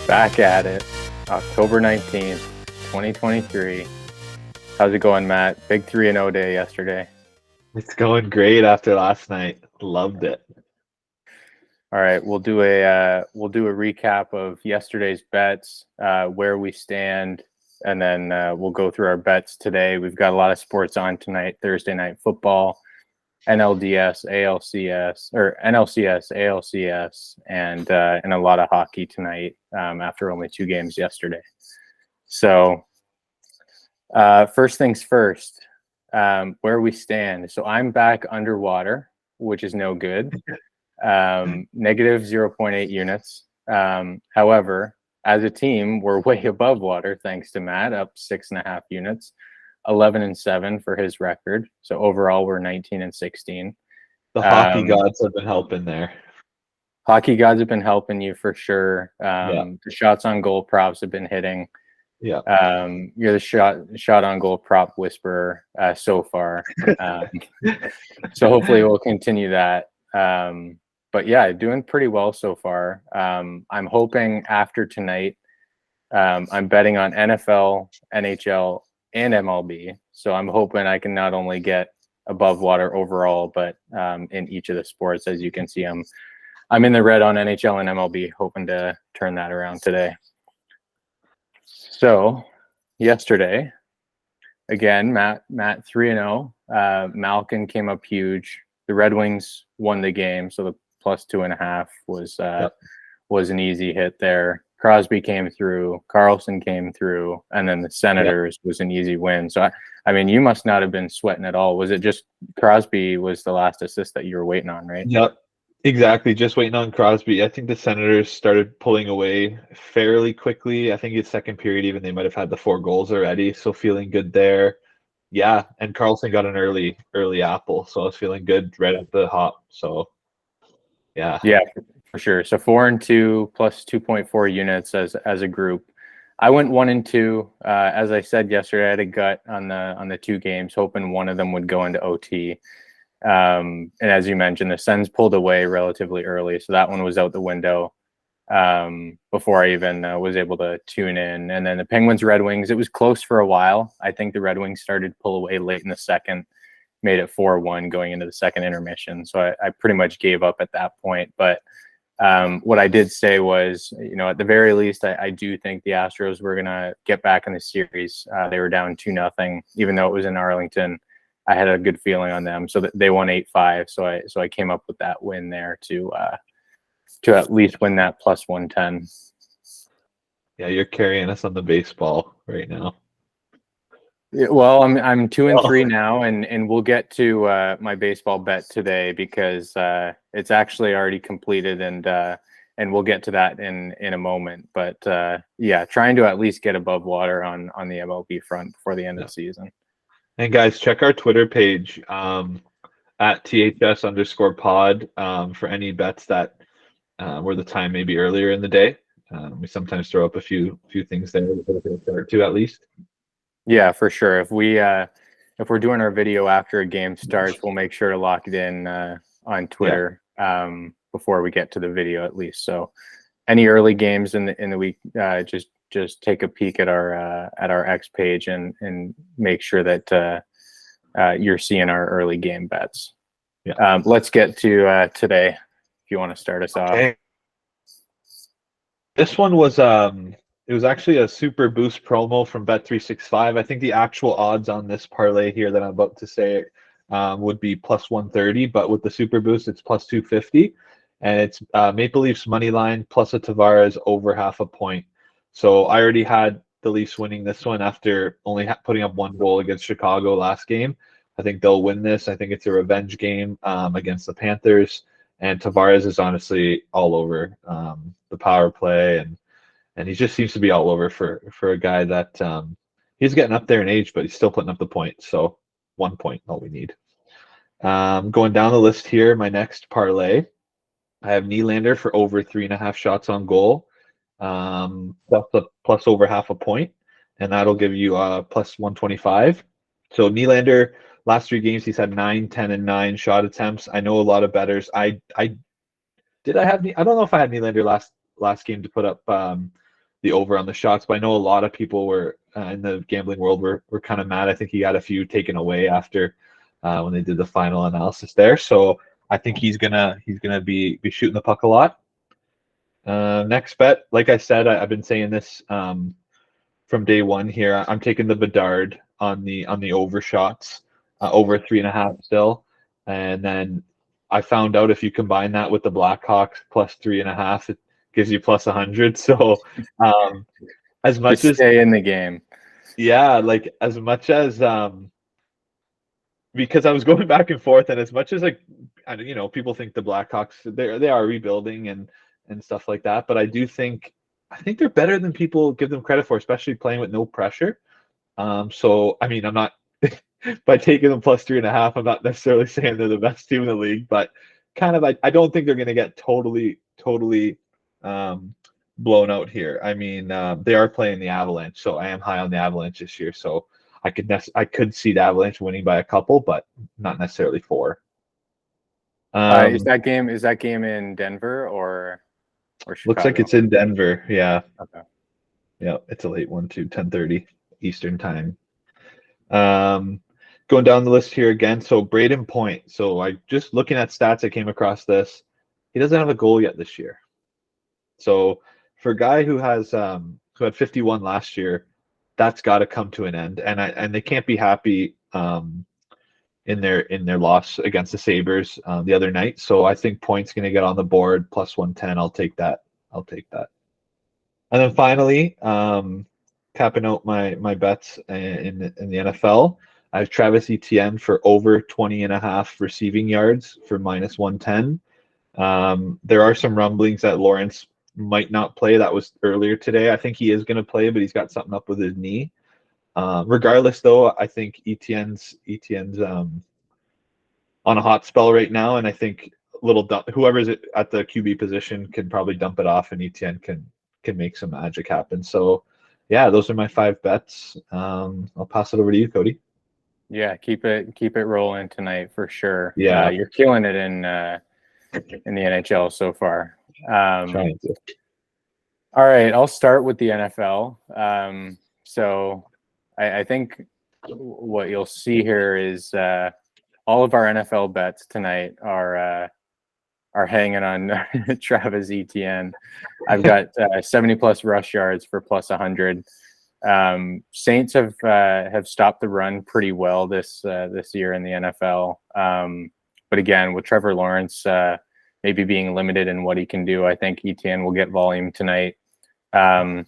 Back at it, October 19th, 2023. How's it going, Matt? Big 3-0 day yesterday. It's going great after last night. Loved it. All right, we'll do a recap of yesterday's bets, where we stand, and then we'll go through our bets today. We've got a lot of sports on tonight: Thursday night football, NLDS, ALCS, or NLCS, ALCS, and a lot of hockey tonight after only 2 games yesterday. So first things first, where we stand. So I'm back underwater, which is no good. Negative 0.8 units. However, as a team, we're way above water thanks to Matt, up 6.5 units, 11-7 for his record. So overall, we're 19-16. The hockey gods have been helping there. Hockey gods have been helping you for sure. Yeah. The shots on goal props have been hitting. Yeah. You're the shot on goal prop whisperer so far. So hopefully we'll continue that. But yeah, doing pretty well so far. I'm hoping after tonight, I'm betting on NFL, NHL, and MLB. So I'm hoping I can not only get above water overall, but in each of the sports. As you can see, I'm in the red on NHL and MLB, hoping to turn that around today. So yesterday, again, Matt 3-0. Malkin came up huge. The Red Wings won the game, so the plus 2.5 was an easy hit there. Crosby came through, Carlson came through, and then the Senators was an easy win. So I mean, you must not have been sweating at all. Was it just Crosby was the last assist that you were waiting on, right? Yep. Exactly. Just waiting on Crosby. I think the Senators started pulling away fairly quickly. I think it's second period even they might have had the 4 goals already. So feeling good there. Yeah. And Carlson got an early apple. So I was feeling good right at the hop. So yeah. Yeah, for sure. So 4-2 plus 2.4 units as a group. I went 1-2. As I said yesterday, I had a gut on the 2 games, hoping one of them would go into OT. And as you mentioned, the Sens pulled away relatively early, so that one was out the window before I even was able to tune in. And then the Penguins Red Wings, it was close for a while. I think the Red Wings started to pull away late in the second, made it 4-1 going into the second intermission. So I pretty much gave up at that point. But what I did say was, at the very least, I do think the Astros were going to get back in the series. They were down 2-0, even though it was in Arlington. I had a good feeling on them, so that they won 8-5. So I came up with that win there to at least win that plus 110. Yeah, you're carrying us on the baseball right now. Yeah, well, I'm 2-3 now, and we'll get to my baseball bet today because it's actually already completed, and we'll get to that in a moment. But yeah, trying to at least get above water on the MLB front before the end of the season. And guys, check our Twitter page at THS_pod for any bets that were the time maybe earlier in the day. We sometimes throw up a few things there to at least. Yeah, for sure. If we're doing our video after a game starts, we'll make sure to lock it in on Twitter before we get to the video at least. So any early games in the week, just take a peek at our X page and make sure that you're seeing our early game bets. Yeah. Let's get to today. If you want to start us off. This one was it was actually a super boost promo from Bet365. I think the actual odds on this parlay here that I'm about to say would be plus 130, but with the super boost, it's plus 250, and it's Maple Leafs money line plus a Tavares over half a point. So I already had the Leafs winning this one after only putting up 1 goal against Chicago last game. I think they'll win this. I think it's a revenge game against the Panthers, and Tavares is honestly all over the power play, and he just seems to be all over for a guy that he's getting up there in age, but he's still putting up the points. So 1 point, all we need. Going down the list here, my next parlay, I have Nylander for over 3.5 shots on goal. Plus over half a point, and that'll give you plus 125. So Nylander, last 3 games, he's had 9, 10, and 9 shot attempts. I know a lot of bettors. I don't know if I had Nylander last game to put up the over on the shots. But I know a lot of people were in the gambling world were kind of mad. I think he got a few taken away after when they did the final analysis there. So I think he's gonna be shooting the puck a lot. Next bet, like I said, I've been saying this from day one here. I'm taking the Bedard on the over shots, over 3.5 still, and then I found out if you combine that with the Blackhawks plus 3.5, it gives you plus 100. So as much Just as stay in the game. yeah, like as much as because I was going back and forth, and as much as like people think the Blackhawks they are rebuilding and stuff like that, but I think they're better than people give them credit for, especially playing with no pressure. So I mean, I'm not by taking them plus 3.5, I'm not necessarily saying they're the best team in the league, but kind of I don't think they're going to get totally blown out here. I mean, they are playing the Avalanche, so I am high on the Avalanche this year. So I could see the Avalanche winning by a couple, but not necessarily 4. Is that game in Denver or Chicago? Looks like it's in Denver. Yeah. Okay. Yeah, it's a late one too, 10:30 Eastern time. Going down the list here again. So Braden Point. So I just looking at stats, I came across this. He doesn't have a goal yet this year. So for a guy who has who had 51 last year, that's got to come to an end. And they can't be happy in their loss against the Sabres the other night. So I think Point's going to get on the board plus 110. I'll take that. And then finally, capping out my bets in the NFL, I have Travis Etienne for over 20.5 receiving yards for minus 110. There are some rumblings that Lawrence might not play. That was earlier today. I think he is going to play, but he's got something up with his knee. Regardless, though, I think Etienne's on a hot spell right now, and I think whoever's at the QB position can probably dump it off, and Etienne can make some magic happen. So, yeah, those are my 5 bets. I'll pass it over to you, Cody. Yeah, keep it rolling tonight for sure. Yeah, you're killing it in the NHL so far. Trying to. All right, I'll start with the NFL. So I think what you'll see here is all of our NFL bets tonight are hanging on Travis Etienne. I've got 70 plus rush yards for plus 100. Saints have stopped the run pretty well this year in the NFL. But again, with Trevor Lawrence maybe being limited in what he can do, I think Etienne will get volume tonight. And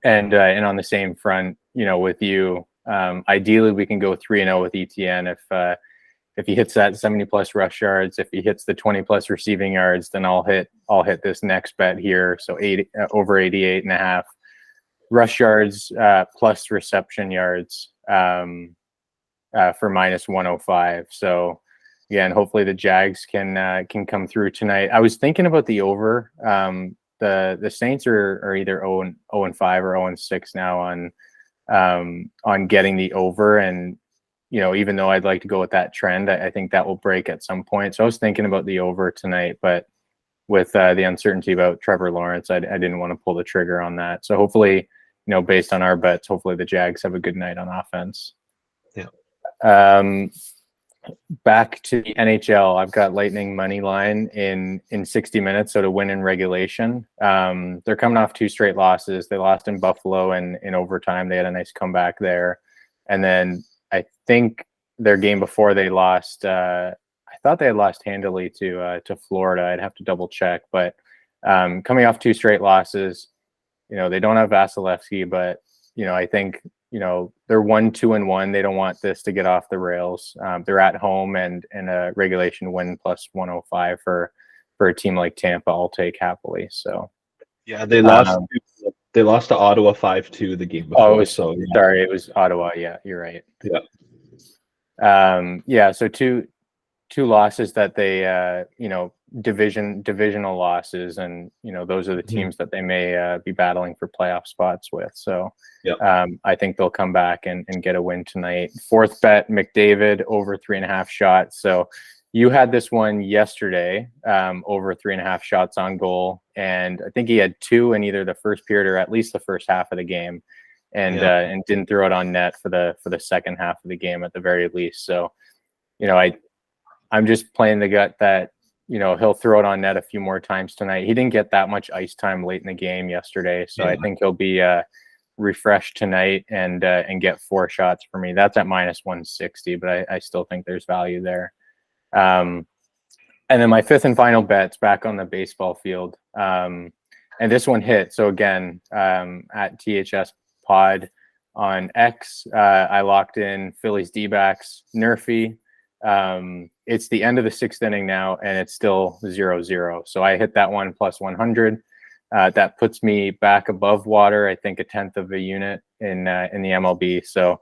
on the same front, with you, ideally we can go 3-0 with Etienne if he hits that 70 plus rush yards. If he hits the 20 plus receiving yards, then I'll hit this next bet here. So over 88.5 rush yards plus reception yards for minus 105. So again, hopefully the Jags can come through tonight. I was thinking about the over. The Saints are either 0-5 or 0-6 now on getting the over, and even though I'd like to go with that trend, I think that will break at some point. So I was thinking about the over tonight, but with the uncertainty about Trevor Lawrence, I didn't want to pull the trigger on that. So hopefully, based on our bets, hopefully the Jags have a good night on offense. Yeah. Back to the NHL, I've got Lightning money line in 60 minutes, so to win in regulation. They're coming off 2 straight losses. They lost in Buffalo and in overtime. They had a nice comeback there. And then I think their game before they lost, I thought they had lost handily to Florida. I'd have to double check. But coming off 2 straight losses, they don't have Vasilevsky, but, I think, they're 1-2-1. They don't want this to get off the rails. They're at home, and a regulation win plus 105 for a team like Tampa, I'll take happily. So yeah, they lost. They lost to Ottawa 5-2 the game before. Sorry, it was Ottawa. Yeah, you're right. Yeah. Yeah. So two losses that they divisional losses, and those are the teams that they may be battling for playoff spots with. So I think they'll come back and get a win tonight. 4th bet, McDavid over 3.5 shots. So You had this one yesterday, over 3.5 shots on goal, and I think he had 2 in either the first period or at least the first half of the game, and didn't throw it on net for the second half of the game at the very least. So, I'm just playing the gut that he'll throw it on net a few more times tonight. He didn't get that much ice time late in the game yesterday, so I think he'll be refreshed tonight and get 4 shots for me. That's at -160, but I still think there's value there. And then my 5th and final bet's back on the baseball field. And this one hit. So again, at THS Pod on X, I locked in Phillies D-backs, Nerfy. It's the end of the 6th inning now, and it's still 0-0. So I hit that one plus 100. That puts me back above water, I think 1/10 of a unit in the MLB. So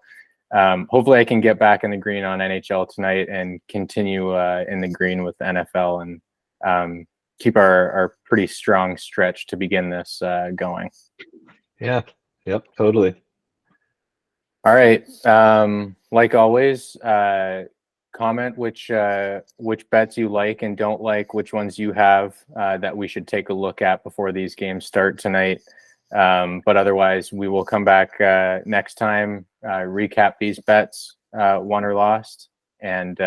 hopefully I can get back in the green on NHL tonight and continue in the green with the NFL and keep our pretty strong stretch to begin this going. Yeah. Yep. Totally. All right. Like always, comment which bets you like and don't like, which ones you have that we should take a look at before these games start tonight. But otherwise, we will come back next time, recap these bets, won or lost, and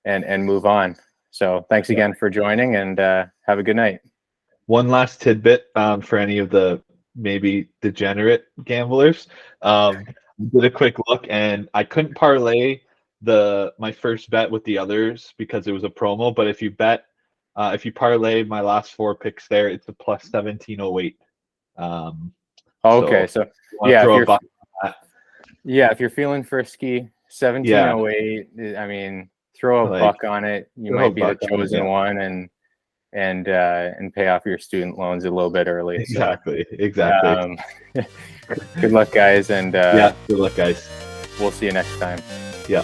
move on. So thanks again for joining, and have a good night. One last tidbit for any of the maybe degenerate gamblers. Did a quick look, and I couldn't parlay my first bet with the others because it was a promo. But if you parlay my last 4 picks there, it's a plus 1708. Okay, so yeah, if you're feeling frisky, 1708. I mean, throw a buck on it. You might be the chosen one, and pay off your student loans a little bit early. Exactly. Good luck, guys, and good luck, guys. We'll see you next time. Yeah.